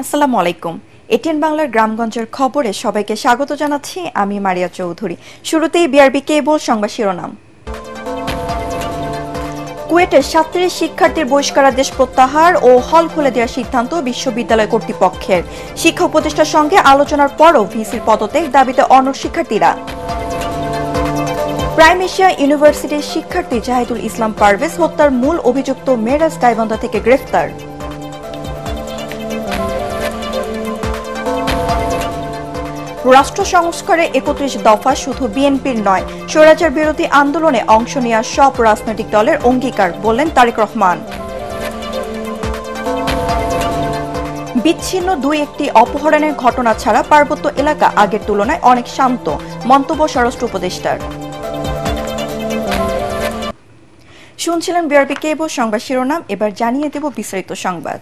আসসালামু আলাইকুম। এটিএন বাংলার গ্রামগঞ্জের খবরে সবাইকে স্বাগত জানাচ্ছি। আমি মারিয়া চৌধুরী। শুরুতেই বিআরবি কেবল সংবাদ শিরোনাম। কুয়েটের ৩৭ শিক্ষার্থীর বহিষ্কারাদেশ প্রত্যাহার ও হল খুলে দেওয়ার সিদ্ধান্ত বিশ্ববিদ্যালয় কর্তৃপক্ষের। শিক্ষা উপদেষ্টার সঙ্গে আলোচনার পরও ভিসির পদত্যাগ দাবিতে অনড় শিক্ষার্থীরা। প্রাইম এশিয়া ইউনিভার্সিটির শিক্ষার্থী জাহিদুল ইসলাম পারভেজ হত্যার মূল অভিযুক্ত মেরাজ গাইবান্ধা থেকে গ্রেফতার। রাষ্ট্র সংস্কারে ৩১ দফা শুধু বিএনপির নয়, স্বৈরাচার বিরোধী আন্দোলনে অংশ নেওয়া সব রাজনৈতিক দলের অঙ্গীকার, বললেন তারেক রহমান। বিচ্ছিন্ন দুই-একটি অপহরণের ঘটনা ছাড়া পার্বত্য এলাকা আগের তুলনায় অনেক শান্ত, মন্তব্য স্বরাষ্ট্র উপদেষ্টার। শুনছিলেন বিআরবি কেবল সংবাদ শিরোনাম। এবার জানিয়ে দেব বিস্তারিত সংবাদ।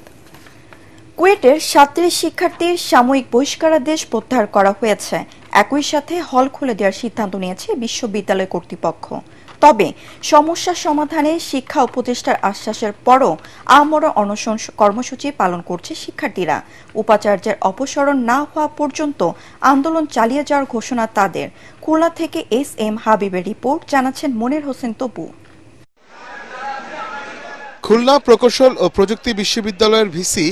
কুয়েটের ৩৭ শিক্ষার্থীর সাময়িক বহিষ্কারাদেশ প্রত্যাহার করা হয়েছে। একই সাথে হল খুলে দেওয়ার সিদ্ধান্ত নিয়েছে বিশ্ববিদ্যালয় কর্তৃপক্ষ। তবে সমস্যা সমাধানে শিক্ষা উপদেষ্টার আশ্বাসের পরও আমরণ অনশন কর্মসূচি পালন করছে শিক্ষার্থীরা। উপাচার্যের অপসারণ না হওয়া পর্যন্ত আন্দোলন চালিয়ে যাওয়ার ঘোষণা তাদের। খুলনা থেকে এস.এম. হাবিবের রিপোর্ট, জানাচ্ছেন মনির হোসেন তপু। খুলনা প্রকৌশল ও প্রযুক্তি বিশ্ববিদ্যালয়ের ভিসি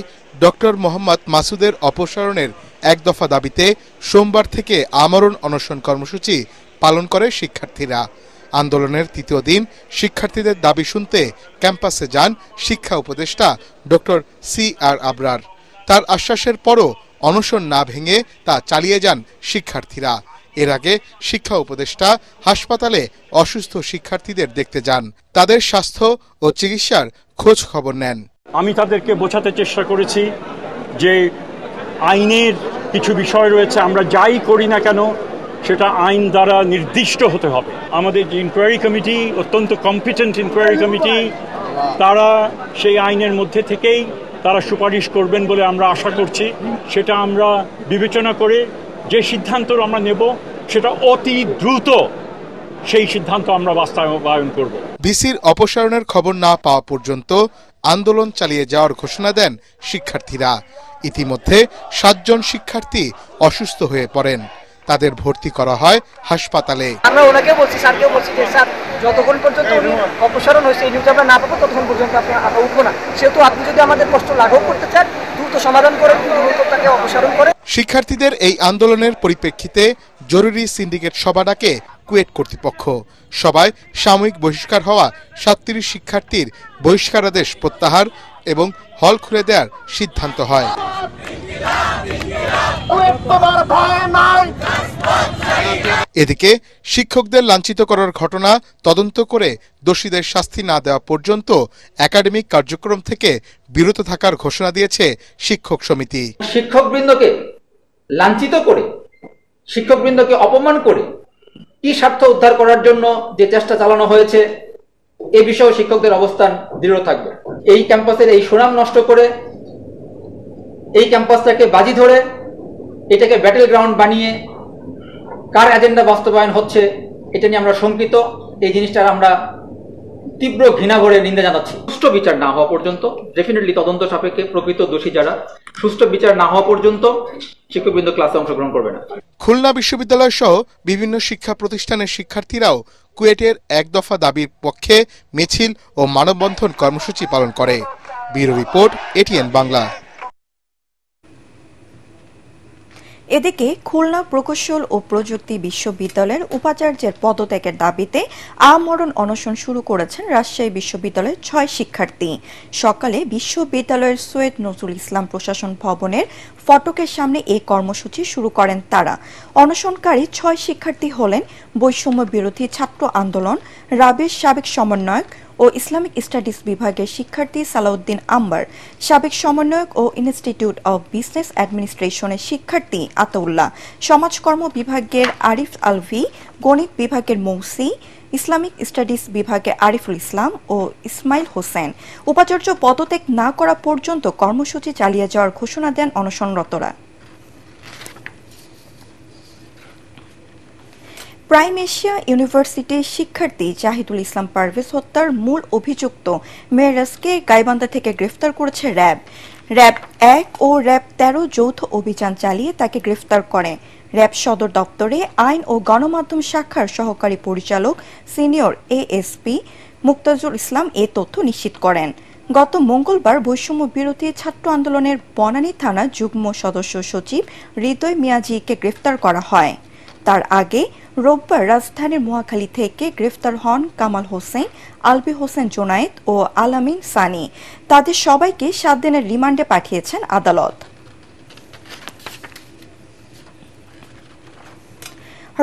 ডক্টর মোহাম্মদ মাসুদের অপসারণের এক দফা দাবিতে সোমবার থেকে আমরণ অনশন কর্মসূচি পালন করে শিক্ষার্থীরা। আন্দোলনের তৃতীয় দিন শিক্ষার্থীদের দাবি শুনতে ক্যাম্পাসে যান শিক্ষা উপদেষ্টা ডক্টর সি.আর. আবরার। তার আশ্বাসের পরও অনশন না ভেঙে তা চালিয়ে যান শিক্ষার্থীরা। এর আগে শিক্ষা উপদেষ্টা হাসপাতালে অসুস্থ শিক্ষার্থীদের দেখতে যান, তাদের স্বাস্থ্য ও চিকিৎসার খোঁজ খবর নেন। আমি তাদেরকে বোঝাতে চেষ্টা করেছি যে আইনের কিছু বিষয় রয়েছে, আমরা যাই করি না কেন সেটা আইন দ্বারা নির্দিষ্ট হতে হবে। আমাদের যে ইনকোয়ারি কমিটি, অত্যন্ত কম্পিটেন্ট ইনকোয়ারি কমিটি, তারা সেই আইনের মধ্যে থেকেই তারা সুপারিশ করবেন বলে আমরা আশা করছি। সেটা আমরা বিবেচনা করে যে সিদ্ধান্ত আমরা নেব সেটা অতি দ্রুত সেই সিদ্ধান্ত আমরা বাস্তবায়ন করব। ভিসির অপসারণের খবর না পাওয়া পর্যন্ত আন্দোলন চালিয়ে যাওয়ার ঘোষণা দেন শিক্ষার্থীরা। ইতিমধ্যে ৭ জন শিক্ষার্থী অসুস্থ হয়ে পড়েন, তাদের ভর্তি করা হয় হাসপাতালে। আমরা ওনাকে বলছি, স্যারকেও বলছি যে স্যার যতক্ষণ পর্যন্ত উনি অপসারণ হয়েছে এই নিউজ আমরা না পাবো ততক্ষণ পর্যন্ত আমরা উঠবো না। সেহেতু আপনি যদি আমাদের কষ্ট লাঘব করতে চান দ্রুত সমাধান করে দ্রুত তাকে অপসারণ করে। শিক্ষার্থীদের এই আন্দোলনের পরিপ্রেক্ষিতে জরুরি সিন্ডিকেট সভা ডাকে কুয়েট কর্তৃপক্ষ। সভায় সাময়িক বহিষ্কার হওয়া ৩৭ শিক্ষার্থীর বহিষ্কারাদেশ প্রত্যাহার এবং হল খুলে দেওয়ার সিদ্ধান্ত হয়। এদিকে শিক্ষকদের লাঞ্ছিত করার ঘটনা তদন্ত করে দোষীদের শাস্তি না দেওয়া পর্যন্ত একাডেমিক কার্যক্রম থেকে বিরত থাকার ঘোষণা দিয়েছে শিক্ষক সমিতি। শিক্ষকবৃন্দকে লাঞ্ছিত করে, শিক্ষকবৃন্দকে অপমান করে কি স্বার্থ উদ্ধার করার জন্য যে চেষ্টা চালানো হয়েছে এ বিষয়ে শিক্ষকদের অবস্থান দৃঢ় থাকবে। এই ক্যাম্পাসের এই সুনাম নষ্ট করে, এই ক্যাম্পাসটাকে বাজি ধরে, এটাকে ব্যাটেল গ্রাউন্ড বানিয়ে কার এজেন্ডা বাস্তবায়ন হচ্ছে এটা নিয়ে আমরা শঙ্কিত। এই জিনিসটার আমরা তীব্র ঘৃণা ভরে নিন্দা জানাচ্ছি। সুষ্ঠু বিচার না হওয়া পর্যন্ত, ডেফিনেটলি তদন্ত সাপেক্ষে প্রকৃত দোষী যারা, সুষ্ঠু বিচার না হওয়া পর্যন্ত শিক্ষকবৃন্দ ক্লাসে অংশগ্রহণ করবে না। খুলনা বিশ্ববিদ্যালয় সহ বিভিন্ন শিক্ষা প্রতিষ্ঠানের শিক্ষার্থীরাও কুয়েটের এক দফা দাবির পক্ষে মিছিল ও মানববন্ধন কর্মসূচি পালন করে। Bureau report, ATN Bangla. এদিকে খুলনা প্রকৌশল ও প্রযুক্তি বিশ্ববিদ্যালয়ের উপাচার্যের পদত্যাগের দাবিতে আমরণ অনশন শুরু করেছেন রাজশাহী বিশ্ববিদ্যালয়ের ৬ শিক্ষার্থী। সকালে বিশ্ববিদ্যালয়ের সৈয়দ নজরুল ইসলাম প্রশাসন ভবনের ফটকের সামনে এই কর্মসূচি শুরু করেন তারা। অনশনকারী ৬ শিক্ষার্থী হলেন বৈষম্য বিরোধী ছাত্র আন্দোলন, রাবির সাবেক সমন্বয়ক ও ইসলামিক স্টাডিজ বিভাগের শিক্ষার্থী সালাউদ্দিন আম্বার, সাবেক সমন্বয়ক ও ইনস্টিটিউট অব বিজনেস অ্যাডমিনিস্ট্রেশনের শিক্ষার্থী আতাউল্লাহ, সমাজকর্ম বিভাগের আরিফ আলভি, গণিত বিভাগের মৌসি, ইসলামিক স্টাডিজ বিভাগের আরিফুল ইসলাম ও ইসমাইল হোসেন। উপাচার্য পদত্যাগ না করা পর্যন্ত কর্মসূচি চালিয়ে যাওয়ার ঘোষণা দেন অনশনরতরা। প্রাইম এশিয়া ইউনিভার্সিটির শিক্ষার্থী জাহিদুল ইসলাম পারভেজ হত্যার মূল অভিযুক্ত মেরাজকে গাইবান্ধা থেকে গ্রেফতার করেছে র্যাব। র্যাব 1 ও র্যাব 13 যৌথ অভিযান চালিয়ে তাকে গ্রেফতার করে। র্যাব সদর দপ্তরে আইন ও গণমাধ্যম শাখার সহকারী পরিচালক সিনিয়র এএসপি মুক্তাজুল ইসলাম এ তথ্য নিশ্চিত করেন। গত মঙ্গলবার বৈষম্য বিরোধী ছাত্র আন্দোলনের বনানী থানা যুগ্ম সদস্য সচিব হৃদয় মিয়াজিকে গ্রেফতার করা হয়। তার আগে রোববার রাজধানীর মহাখালী থেকে গ্রেফতার হন কামাল হোসেন, আলবি হোসেন জোনায়েদ ও আলামিন সানি। তাদের সবাইকে 7 দিনের রিমান্ডে পাঠিয়েছেন আদালত।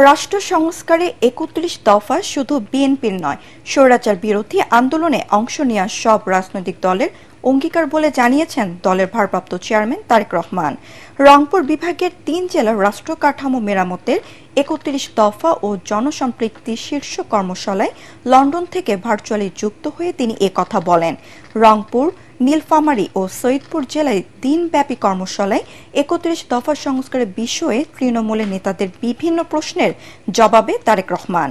রাষ্ট্র সংস্কারে 31 দফা শুধু বিএনপির নয়, স্বৈরাচার বিরোধী আন্দোলনে অংশ নেওয়া সব রাজনৈতিক দলের অঙ্গীকার বলে জানিয়েছেন দলের ভারপ্রাপ্ত চেয়ারম্যান তারেক রহমান। রংপুর বিভাগের 3 জেলার রাষ্ট্র কাঠামো মেরামতের 31 দফা ও জনসম্পৃক্তি শীর্ষ কর্মশালায় লন্ডন থেকে ভার্চুয়ালি যুক্ত হয়ে তিনি কথা বলেন। রংপুর, নীলফামারী ও সৈয়দপুর জেলায় দিনব্যাপী কর্মশালায় 31 দফা সংস্কারের বিষয়ে তৃণমূলের নেতাদের বিভিন্ন প্রশ্নের জবাবে তারেক রহমান।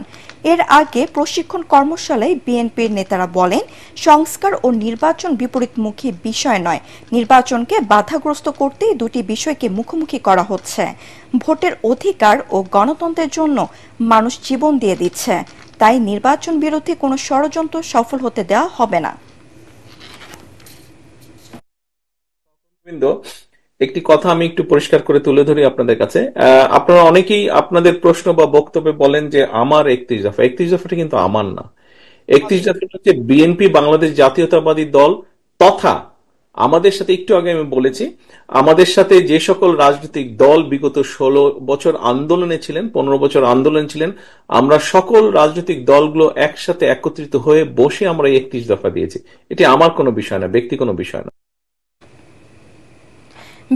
এর আগে প্রশিক্ষণ কর্মশালায় বিএনপির নেতারা বলেন, সংস্কার ও নির্বাচন বিপরীতমুখী বিষয় নয়, নির্বাচনকে বাধাগ্রস্ত করতেই দুটি বিষয়কে মুখোমুখি করা হচ্ছে। ভোটের অধিকার ও গণতন্ত্রের জন্য মানুষ জীবন দিয়ে দিচ্ছে, তাই নির্বাচন বিরোধী কোনো ষড়যন্ত্র সফল হতে দেওয়া হবে না। একটি কথা আমি একটু পরিষ্কার করে তুলে ধরি আপনাদের কাছে। আপনারা অনেকেই আপনাদের প্রশ্ন বা বক্তব্যে বলেন যে আমার 31 দফা। 31 দফাটা কিন্তু আমার না। 31 দফা হচ্ছে বিএনপি বাংলাদেশ জাতীয়তাবাদী দল তথা আমাদের সাথে, একটু আগে আমি বলেছি, আমাদের সাথে যে সকল রাজনৈতিক দল বিগত 16 বছর আন্দোলনে ছিলেন, 15 বছর আন্দোলন ছিলেন, আমরা সকল রাজনৈতিক দলগুলো একসাথে একত্রিত হয়ে বসে আমরা 31 দফা দিয়েছি। এটি আমার কোনো বিষয় না, ব্যক্তি কোনো বিষয় না।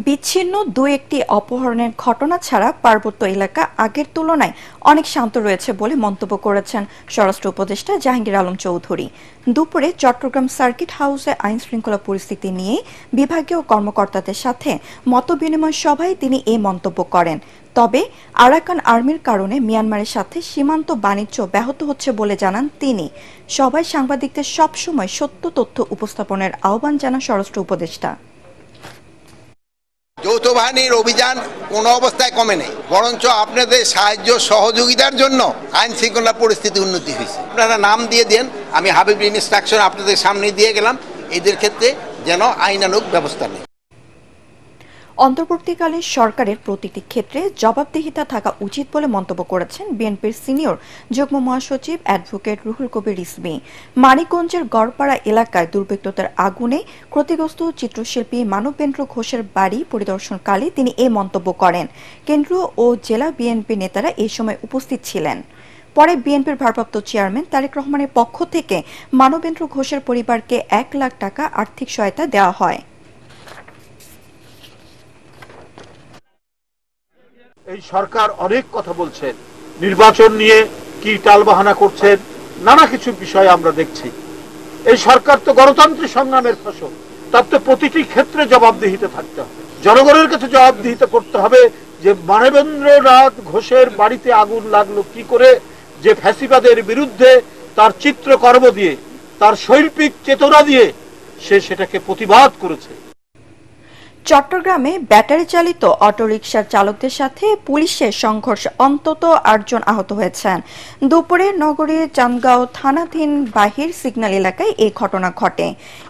বিচ্ছিন্ন 2-1টি অপহরণের ঘটনা ছাড়া পার্বত্য এলাকা আগের তুলনায় অনেক শান্ত রয়েছে বলে মন্তব্য করেছেন স্বরাষ্ট্র উপদেষ্টা জাহাঙ্গীর আলম চৌধুরী। দুপুরে চট্টগ্রাম সার্কিট হাউসে আইন শৃঙ্খলা পরিস্থিতি নিয়ে বিভাগীয় কর্মকর্তাদের সাথে মতবিনিময় সভায় তিনি এই মন্তব্য করেন। তবে আরাকান আর্মির কারণে মিয়ানমারের সাথে সীমান্ত বাণিজ্য ব্যাহত হচ্ছে বলে জানান তিনি। সবাই সাংবাদিকদের সবসময় সত্য তথ্য উপস্থাপনের আহ্বান জানান স্বরাষ্ট্র উপদেষ্টা। যৌথ বাহিনীর অভিযান কোনো অবস্থায় কমে নেই, বরঞ্চ আপনাদের সাহায্য সহযোগিতার জন্য আইন শৃঙ্খলা পরিস্থিতি উন্নতি হয়েছে। আপনারা নাম দিয়ে দেন, আমি হাবিব ইনস্ট্রাকশন আপনাদের সামনে দিয়ে গেলাম, এদের ক্ষেত্রে যেন আইনানুগ ব্যবস্থা নেই। অন্তর্বর্তীকালীন সরকারের প্রতিটি ক্ষেত্রে জবাবদিহিতা থাকা উচিত বলে মন্তব্য করেছেন বিএনপির সিনিয়র যুগ্ম মহাসচিব অ্যাডভোকেট রুহুল কবির রিজভী। মানিকগঞ্জের গড়পাড়া এলাকায় দুর্বৃত্তদের আগুনে ক্ষতিগ্রস্ত চিত্রশিল্পী মানবেন্দ্র ঘোষের বাড়ি পরিদর্শনকালে তিনি এই মন্তব্য করেন। কেন্দ্রীয় ও জেলা বিএনপি নেতারা এই সময় উপস্থিত ছিলেন। পরে বিএনপির ভারপ্রাপ্ত চেয়ারম্যান তারেক রহমানের পক্ষ থেকে মানবেন্দ্র ঘোষের পরিবারকে 1 লাখ টাকা আর্থিক সহায়তা দেওয়া হয়। এই সরকার অনেক কথা বলছেন, নির্বাচন নিয়ে কি টালবাহানা করছেন, নানা কিছু বিষয় আমরা দেখছি। এই সরকার তো গণতান্ত্রিক সংগ্রামের ফসল, তার তো প্রতিটি ক্ষেত্রে জবাবদিহিতে থাকতে হবে। জনগণের কাছে জবাবদিহিতা করতে হবে যে মানবেন্দ্রনাথ ঘোষের বাড়িতে আগুন লাগলো কি করে, যে ফ্যাসিবাদের বিরুদ্ধে তার চিত্রকর্ম দিয়ে, তার শৈল্পিক চেতনা দিয়ে সে সেটাকে প্রতিবাদ করেছে। চট্টগ্রামে ব্যাটারি চালিত অটোরিকশার চালকদের সাথে পুলিশের সংঘর্ষে অন্তত 8 জন আহত হয়েছেন। দুপুরে নগরীর চান্দগাঁও থানাধীন বাহির সিগন্যাল এলাকায় এই ঘটনা ঘটে।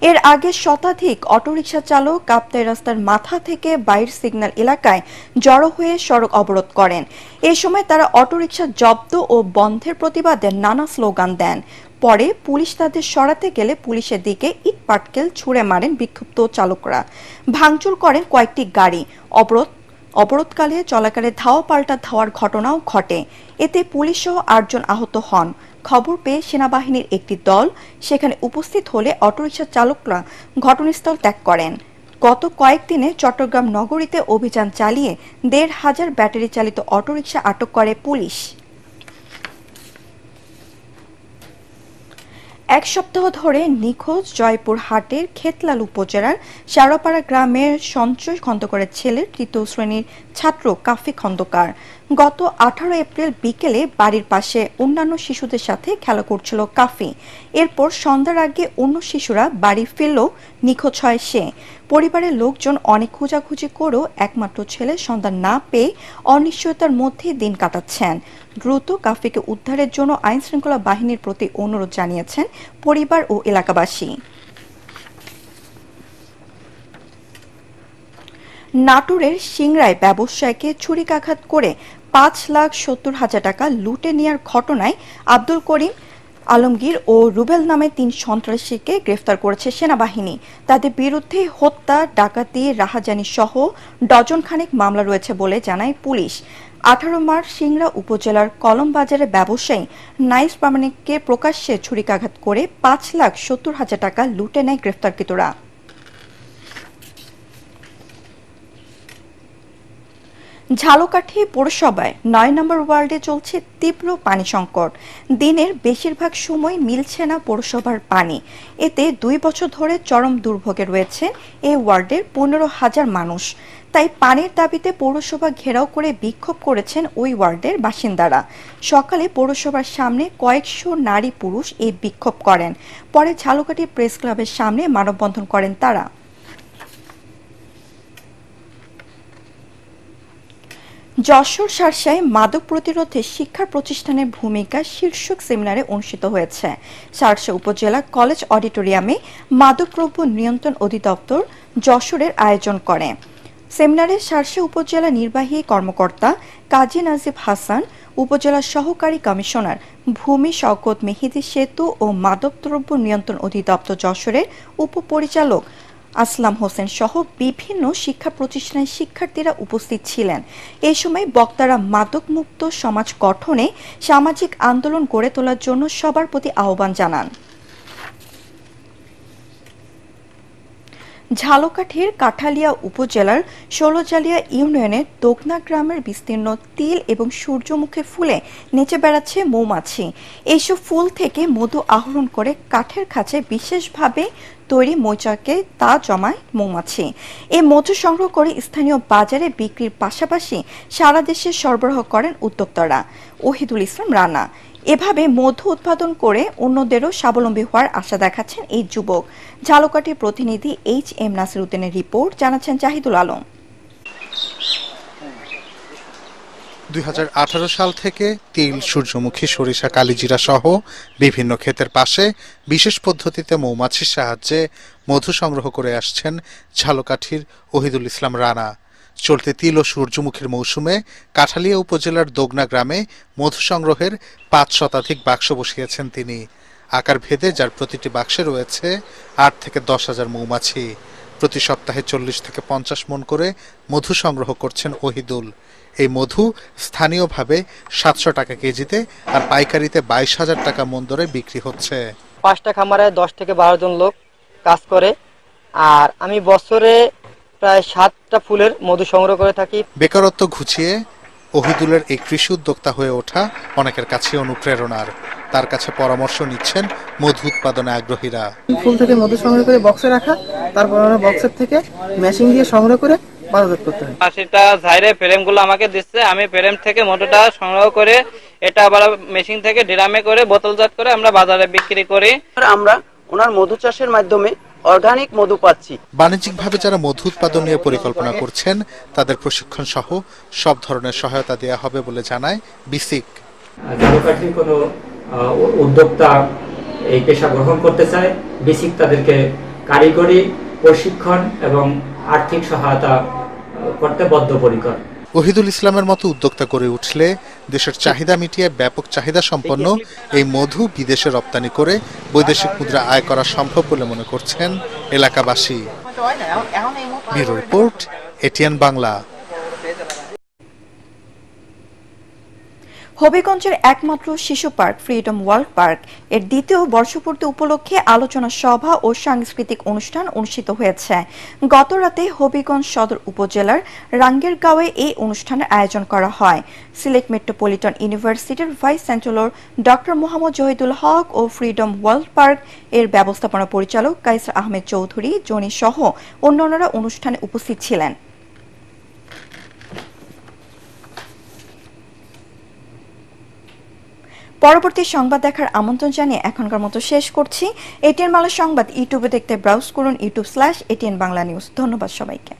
এর আগে শতাধিক অটোরিকশা চালক কাপ্তাই রাস্তার মাথা থেকে বাহির সিগন্যাল এলাকায় জড়ো হয়ে সড়ক অবরোধ করেন। এই সময় তারা অটোরিকশা জব্দ ও বন্ধের প্রতিবাদে নানা স্লোগান দেন। পরে পুলিশ তাদের সরাতে গেলে পুলিশের দিকে ইট পাটকেল ছুঁড়ে মারেন বিক্ষুব্ধ চালকরা। ভাঙচুর করেন কয়েকটি গাড়ি। অবরোধকালে চলাকালে ধাওয়া পাল্টা ধাওয়ার ঘটনাও ঘটে। এতে পুলিশসহ 8 জন আহত হন। খবর পেয়ে সেনাবাহিনীর একটি দল সেখানে উপস্থিত হলে অটোরিকশা চালকরা ঘটনাস্থল ত্যাগ করেন। গত কয়েকদিনে চট্টগ্রাম নগরীতে অভিযান চালিয়ে 1,500 ব্যাটারি চালিত অটোরিকশা আটক করে পুলিশ। এক সপ্তাহ ধরে নিখোঁজ জয়পুরহাটের খেতলাল উপজেলার শারপাড়া গ্রামের সঞ্চয় খন্দকারের ছেলে 3য় শ্রেণীর ছাত্র কাফি খন্দকার। গত 18 এপ্রিল বিকেলে বাড়ির পাশে অন্যান্য শিশুদের সাথে খেলা করছিল কাফি। এরপর সন্ধ্যার আগে অন্য শিশুরা বাড়ি ফিরলেও নিখোঁজ হয় সে। পরিবারের লোকজন অনেক খোঁজাখুঁজি করেও একমাত্র ছেলের সন্ধান না পেয়ে অনিশ্চয়তার মধ্যে দিন কাটাচ্ছেন। দ্রুত কাফিকে উদ্ধারের জন্য আইনশৃঙ্খলা বাহিনীর প্রতি অনুরোধ জানিয়েছেন পরিবার ও এলাকাবাসী। নাটোরের সিংড়ায় ব্যবসায়ীকে ছুরিকাঘাত করে 5,70,000 টাকা লুটে নেওয়ার ঘটনায় আব্দুল করিম আলমগীর ও রুবেল নামে 3 সন্ত্রাসীকে গ্রেফতার করেছে সেনাবাহিনী। তাদের বিরুদ্ধে হত্যা, ডাকাতি, রাহাজানি সহ ডজন খানেক মামলা রয়েছে বলে জানায় পুলিশ। 18 মার্চ সিংড়া উপজেলার কলমবাজারের ব্যবসায়ী নাইস প্রামাণিককে প্রকাশ্যে ছুরিকাঘাত করে 5,70,000 টাকা লুটে নেয় গ্রেফতারকৃতরা। ঝালকাঠি পৌরসভায় 9 নম্বর ওয়ার্ডে চলছে তীব্র পানি সংকট। দিনের বেশিরভাগ সময় মিলছে না পৌরসভার পানি। এতে 2 বছর ধরে চরম দুর্ভোগে রয়েছে এই ওয়ার্ডের 15,000 মানুষ। তাই পানির দাবিতে পৌরসভা ঘেরাও করে বিক্ষোভ করেছেন ওই ওয়ার্ডের বাসিন্দারা। সকালে পৌরসভার সামনে কয়েকশো নারী পুরুষ এই বিক্ষোভ করেন। পরে ঝালকাঠি প্রেস ক্লাবের সামনে মানববন্ধন করেন তারা। যশোর শার্শায় মাদক প্রতিরোধে শিক্ষা প্রতিষ্ঠানের ভূমিকা শীর্ষক সেমিনারে অনুষ্ঠিত হয়েছে। শার্শা উপজেলা কলেজ অডিটোরিয়ামে মাদকদ্রব্য নিয়ন্ত্রণ অধিদপ্তর যশোরের আয়োজন করে। সেমিনারে শার্শা উপজেলা নির্বাহী কর্মকর্তা কাজী নাজিব হাসান, উপজেলা সহকারী কমিশনার ভূমি শওকত মেহেদী সেতু ও মাদকদ্রব্য নিয়ন্ত্রণ অধিদপ্তর যশোরের উপপরিচালক আসলাম হোসেন সহ বিভিন্ন শিক্ষা প্রতিষ্ঠানের শিক্ষার্থীরা উপস্থিত ছিলেন। এই সময় বক্তারা মাদকমুক্ত সমাজ গঠনে সামাজিক আন্দোলন গড়ে তোলার জন্য সবার প্রতি আহ্বান জানান। ঝালকাঠির কাঠালিয়া উপজেলার ষোলজালিয়া ইউনিয়নের দোকনা গ্রামের বিস্তীর্ণ তিল এবং সূর্যমুখী ফুলে নেচে বেড়াচ্ছে মৌমাছি। এইসব ফুল থেকে মধু আহরণ করে কাঠের খাঁচে বিশেষভাবে তৈরি মৌচাকে তা জমায় মৌমাছি। এই মধু সংগ্রহ করে স্থানীয় বাজারে বিক্রির পাশাপাশি সারা দেশে সরবরাহ করেন উদ্যোক্তারা। ওহিদুল ইসলাম রানা এভাবে মধু উৎপাদন করে অন্যদেরও স্বাবলম্বী হওয়ার আশা দেখাচ্ছেন এই যুবক। ঝালকাঠির প্রতিনিধি HM নাসির উদ্দিনের রিপোর্ট, জানাচ্ছেন জাহিদুল আলম। 2018 সাল থেকে তিল, সূর্যমুখী, সরিষা, কালিজিরা সহ বিভিন্ন ক্ষেতের পাশে বিশেষ পদ্ধতিতে মৌমাছির সাহায্যে মধু সংগ্রহ করে আসছেন ঝালকাঠির ওহিদুল ইসলাম রানা। চলতি তিল ও সূর্যমুখীর মৌসুমে কাঠালিয়া উপজেলার দোগনা গ্রামে মধু সংগ্রহের 5 শতাধিক বাক্স বসিয়েছেন তিনি। আকার ভেদে যার প্রতিটি বাক্সে রয়েছে 8 থেকে 10,000 মৌমাছি। প্রতি সপ্তাহে 40 থেকে 50 মণ করে মধু সংগ্রহ করছেন ওহিদুল। এই মধু স্থানীয়ভাবে 700 টাকা কেজিতে আর পাইকারিতে 22,000 টাকা মণ দরে বিক্রি হচ্ছে। 5টা খামারে 10 থেকে 12 জন লোক কাজ করে, আর আমি বছরে প্রায় 7টা ফুলের মধু সংগ্রহ করে থাকি। বেকারত্ব ঘুচিয়ে ওহিদুলের এই কৃষি উদ্যোক্তা হয়ে ওঠা অনেকের কাছে অনুপ্রেরণার। তার কাছে পরামর্শ নিচ্ছেন মধু উৎপাদনে আগ্রহীরা। ফুল থেকে মধু সংগ্রহ করে বক্সে রাখা, তারপর বক্সের থেকে মেশিন দিয়ে সংগ্রহ করে বাজারজাত করতে হয়। সেটা ঝাইরে ফ্রেমগুলো আমাকে দিচ্ছে, আমি ফ্রেম থেকে মধুটা সংগ্রহ করে এটা আবার মেশিন থেকে ড্রামে করে বোতলজাত করে আমরা বাজারে বিক্রি করি। আমরা ওনার মধু চাষের মাধ্যমে অর্গানিক মধু পাচ্ছি। বাণিজ্যিকভাবে যারা মধু উৎপাদন নিয়ে পরিকল্পনা করছেন তাদের প্রশিক্ষণ সহ সব ধরনের সহায়তা দেওয়া হবে বলে জানায় বিসিক। ঝালকাঠির কোনো উদ্যোক্তা এই পেশা গ্রহণ করতে চায়, বিসিক তাদেরকে কারিগরি প্রশিক্ষণ এবং আর্থিক সহায়তা করতে বদ্ধপরিকর। ওহিদুল ইসলামের মতো উদ্যোক্তা করে উঠলে দেশের চাহিদা মিটিয়ে ব্যাপক চাহিদা সম্পন্ন এই মধু বিদেশে রপ্তানি করে বৈদেশিক মুদ্রা আয় করা সম্ভব বলে মনে করছেন এলাকাবাসী। Bureau report, ATN Bangla. হবিগঞ্জের একমাত্র শিশু পার্ক ফ্রিডম ওয়ার্ল্ড পার্ক এর দ্বিতীয় বর্ষপূর্তি উপলক্ষে আলোচনা সভা ও সাংস্কৃতিক অনুষ্ঠান অনুষ্ঠিত হয়েছে। গত রাতে হবিগঞ্জ সদর উপজেলার রাঙ্গেরগাঁওয়ে এই অনুষ্ঠানের আয়োজন করা হয়। সিলেট মেট্রোপলিটন ইউনিভার্সিটির vice chancellor doctor Mohammad Zahidul Haque ও ফ্রিডম ওয়ার্ল্ড পার্ক এর ব্যবস্থাপনা পরিচালক কাইসার আহমেদ চৌধুরী, জনি সহ অন্যান্যরা অনুষ্ঠানে উপস্থিত ছিলেন। পরবর্তী সংবাদ দেখার আমন্ত্রণ জানিয়ে এখনকার মতো শেষ করছি। এটিএন বাংলা সংবাদ ইউটিউবে দেখতে ব্রাউজ করুন youtube/ATN Bangla News। ধন্যবাদ সবাইকে।